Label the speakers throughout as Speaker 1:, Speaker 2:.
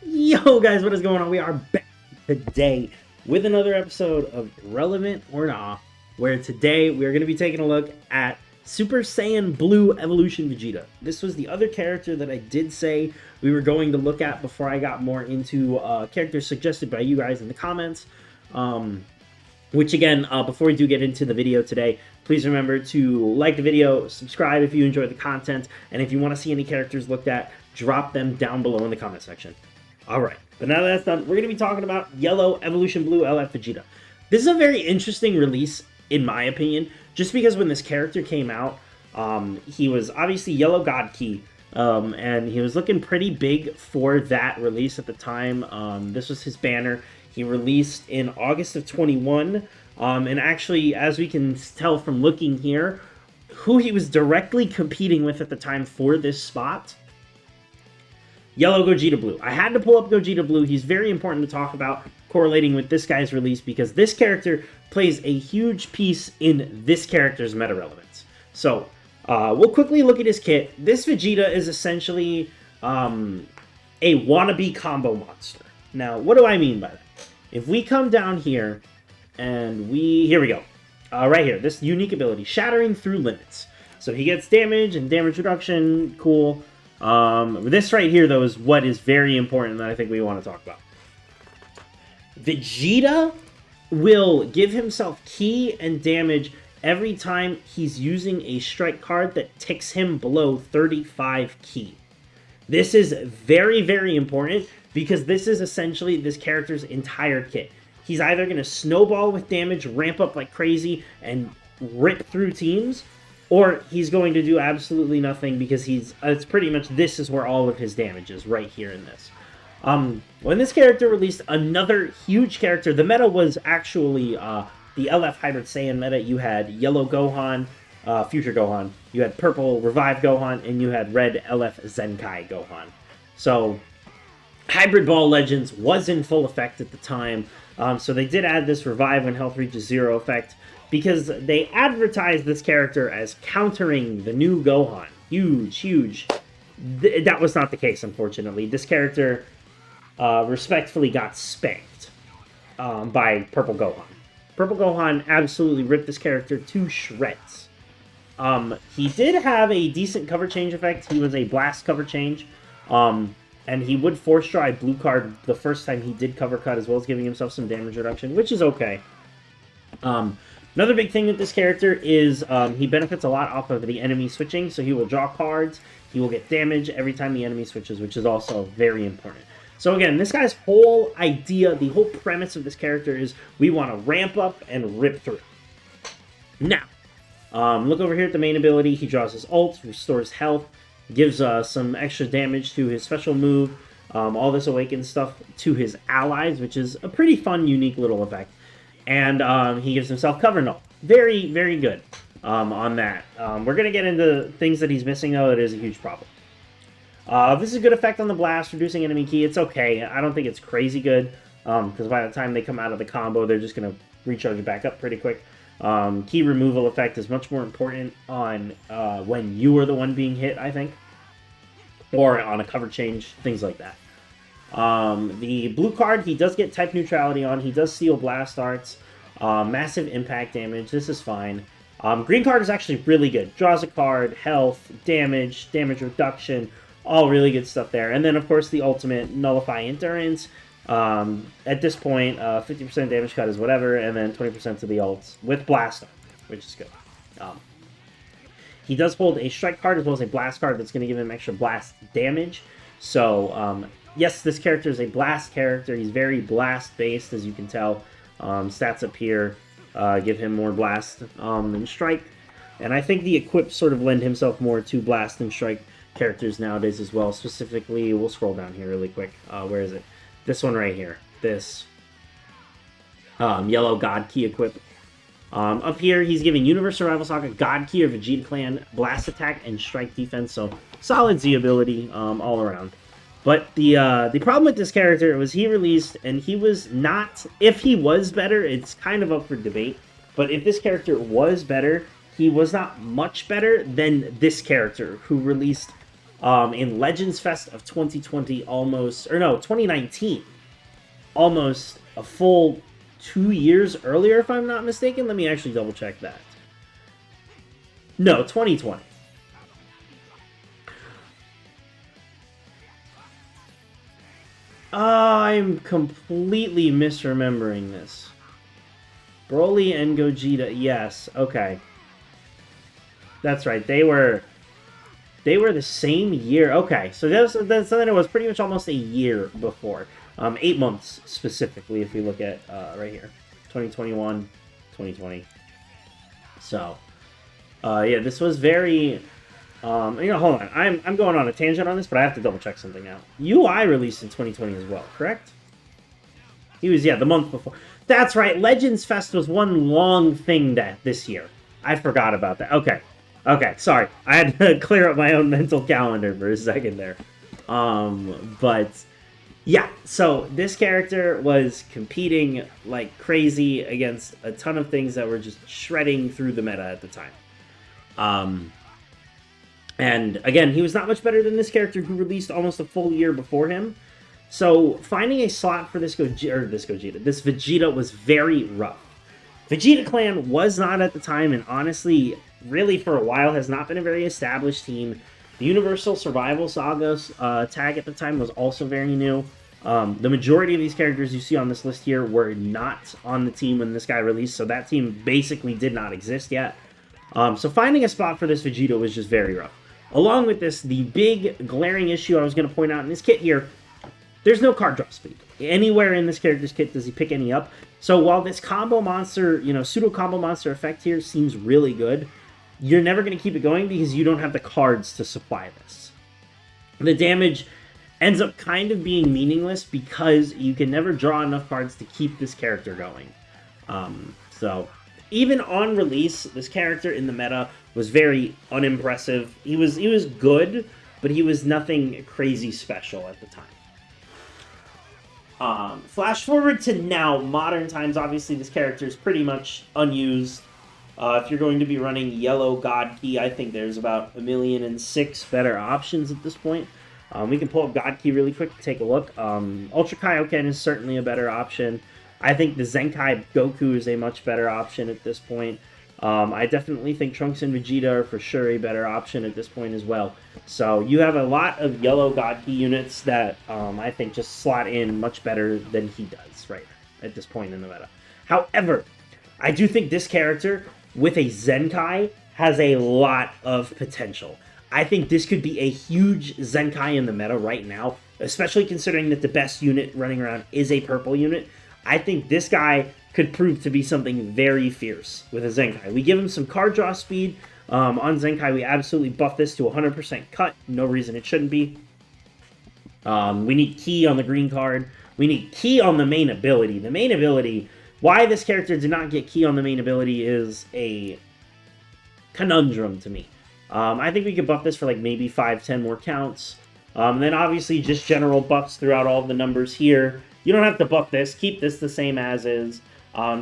Speaker 1: Yo guys, what is going on? We are back today with another episode of Relevant or Nah, where today we're going to be taking a look at Super Saiyan Blue Evolution Vegeta. This was the other character that I did say we were going to look at before I got more into characters suggested by you guys in the comments. Which again, before we do get into the video today, please remember to like the video, subscribe if you enjoy the content, and if you want to see any characters looked at, drop them down below in the comment section. Alright, but now that that's done, we're going to be talking about Yellow Evolution Blue LF Vegeta. This is a very interesting release, in my opinion, just because when this character came out, he was obviously Yellow God Key, and he was looking pretty big for that release at the time. This was his banner. He released in August of 21, and actually, as we can tell from looking here, who he was directly competing with at the time for this spot, Yellow Gogeta Blue. I had to pull up Gogeta Blue. He's very important to talk about correlating with this guy's release because this character plays a huge piece in this character's meta relevance. So, we'll quickly look at his kit. This Vegeta is essentially a wannabe combo monster. Now, what do I mean by that? If we come down here, and here we go. Right here, this unique ability, Shattering Through Limits. So he gets damage and damage reduction, cool. This right here, though, is what is very important that I think we want to talk about. Vegeta will give himself ki and damage every time he's using a strike card that ticks him below 35 ki. This is very, very important because this is essentially this character's entire kit. He's either going to snowball with damage, ramp up like crazy, and rip through teams, or he's going to do absolutely nothing because it's pretty much this is where all of his damage is, right here in this. When this character released, another huge character, the meta was actually the LF Hybrid Saiyan meta. You had Yellow Gohan, Future Gohan, you had Purple Revive Gohan, and you had Red LF Zenkai Gohan. So, Hybrid Ball Legends was in full effect at the time, so they did add this Revive when health reaches 0 effect, because they advertised this character as countering the new Gohan. Huge, huge. That was not the case, unfortunately. This character respectfully got spanked by Purple Gohan. Purple Gohan absolutely ripped this character to shreds. He did have a decent cover change effect. He was a blast cover change. And he would force draw a blue card the first time he did cover cut, as well as giving himself some damage reduction, which is okay. Another big thing with this character is he benefits a lot off of the enemy switching, so he will draw cards, he will get damage every time the enemy switches, which is also very important. So again, this guy's whole idea, the whole premise of this character is we want to ramp up and rip through. Now, look over here at the main ability. He draws his ult, restores health, gives some extra damage to his special move, all this awakens stuff to his allies, which is a pretty fun, unique little effect. And he gives himself cover null. Very, very good on that. We're going to get into things that he's missing, though. It is a huge problem. This is a good effect on the blast, reducing enemy ki. It's okay. I don't think it's crazy good, because by the time they come out of the combo, they're just going to recharge it back up pretty quick. Key removal effect is much more important on when you are the one being hit, I think. Or on a cover change, things like that. The blue card, he does get type neutrality on. He does steal blast arts. Massive impact damage. This is fine. Green card is actually really good. Draws a card, health, damage reduction. All really good stuff there. And then, of course, the ultimate, Nullify Endurance. At this point, 50% damage cut is whatever, and then 20% to the ults with Blast, which is good. He does hold a strike card as well as a blast card that's going to give him extra blast damage. So, yes, this character is a blast character. He's very blast-based, as you can tell. Stats up here give him more blast than strike. And I think the equip sort of lend himself more to blast and strike characters nowadays as well. Specifically, we'll scroll down here really quick. Where is it? This one right here. This Yellow God Key equip. Up here, he's giving Universe Survival Saga, God Key, or Vegeta Clan, Blast Attack, and Strike Defense. So, solid Z ability all around. But the problem with this character was he released, and he was not... If he was better, it's kind of up for debate. But if this character was better, he was not much better than this character, who released in Legends Fest of 2020, almost, or no, 2019, almost a full 2 years earlier, if I'm not mistaken. Let me actually double check that. No, 2020. I'm completely misremembering this. Broly and Gogeta, yes, okay. That's right, they were the same year. Okay, so then it was pretty much almost a year before. 8 months specifically, if we look at right here. 2021, 2020. So, yeah, this was very... hold on. I'm going on a tangent on this, but I have to double check something now. UI released in 2020 as well, correct? He was, yeah, the month before. That's right. Legends Fest was one long thing this year. I forgot about that. Okay. Okay, sorry. I had to clear up my own mental calendar for a second there. But, yeah. So, this character was competing like crazy against a ton of things that were just shredding through the meta at the time. And again, he was not much better than this character who released almost a full year before him. So finding a slot for this Vegeta was very rough. Vegeta Clan was not at the time, and honestly, really for a while, has not been a very established team. The Universal Survival Saga tag at the time was also very new. The majority of these characters you see on this list here were not on the team when this guy released, so that team basically did not exist yet. So finding a spot for this Vegeta was just very rough. Along with this, the big glaring issue I was going to point out in this kit here, there's no card drop speed. Anywhere in this character's kit does he pick any up. So while this combo monster, pseudo combo monster effect here seems really good, you're never going to keep it going because you don't have the cards to supply this. The damage ends up kind of being meaningless because you can never draw enough cards to keep this character going. So even on release, this character in the meta was very unimpressive. He was good, but he was nothing crazy special at the time. Flash forward to now, modern times, obviously this character is pretty much unused. If you're going to be running Yellow God Key, I think there's about 1,000,006 better options at this point. We can pull up God Key really quick to take a look. Ultra Kaioken is certainly a better option. I think the Zenkai Goku is a much better option at this point. I definitely think Trunks and Vegeta are for sure a better option at this point as well. So you have a lot of yellow God Key units that I think just slot in much better than he does right at this point in the meta. However, I do think this character with a Zenkai has a lot of potential. I think this could be a huge Zenkai in the meta right now, especially considering that the best unit running around is a purple unit. I think this guy could prove to be something very fierce with a Zenkai. We give him some card draw speed. On Zenkai, we absolutely buff this to 100% cut. No reason it shouldn't be. We need Ki on the green card. We need Ki on the main ability. The main ability, why this character did not get Ki on the main ability is a conundrum to me. I think we could buff this for like maybe 5-10 more counts. Then obviously just general buffs throughout all of the numbers here. You don't have to buff this. Keep this the same as is.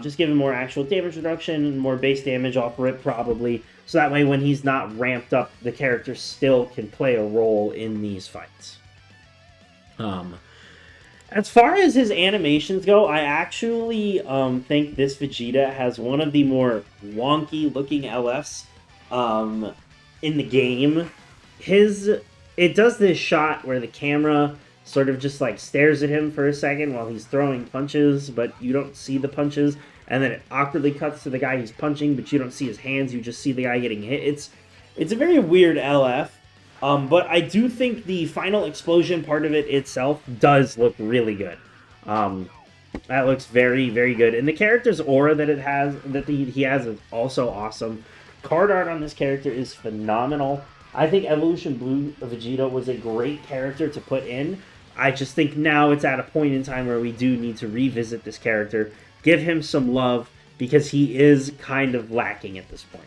Speaker 1: Just give him more actual damage reduction and more base damage off rip probably. So that way when he's not ramped up, the character still can play a role in these fights. As far as his animations go, I actually think this Vegeta has one of the more wonky looking LFs in the game. It does this shot where the camera sort of just like stares at him for a second while he's throwing punches, but you don't see the punches, and then it awkwardly cuts to the guy he's punching, but you don't see his hands, you just see the guy getting hit. It's a very weird LF, but I do think the final explosion part of it itself does look really good. That looks very, very good, and the character's aura that he has is also awesome. Card art on this character is phenomenal. I think Evolution Blue Vegeta was a great character to put in. I just think now it's at a point in time where we do need to revisit this character, give him some love, because he is kind of lacking at this point.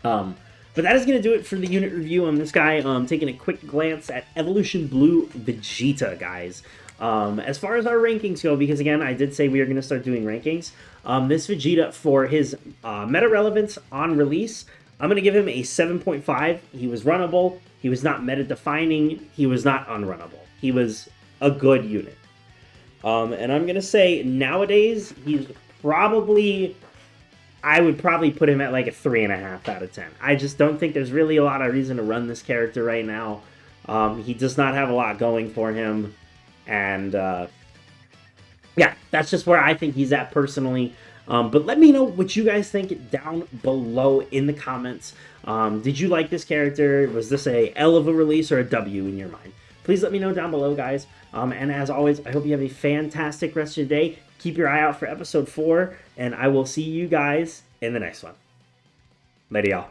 Speaker 1: But that is going to do it for the unit review on this guy. Taking a quick glance at Evolution Blue Vegeta, guys. As far as our rankings go, because again, I did say we are going to start doing rankings, this Vegeta, for his meta relevance on release, I'm going to give him a 7.5. He was runnable. He was not meta-defining. He was not unrunnable. He was a good unit. And I'm going to say nowadays, he's probably... I would probably put him at like a 3.5 out of 10. I just don't think there's really a lot of reason to run this character right now. He does not have a lot going for him. And yeah, that's just where I think he's at personally. But let me know what you guys think down below in the comments. Did you like this character? Was this a L of a release or a W in your mind? Please let me know down below, guys. And as always, I hope you have a fantastic rest of your day. Keep your eye out for episode 4, and I will see you guys in the next one. Later, y'all.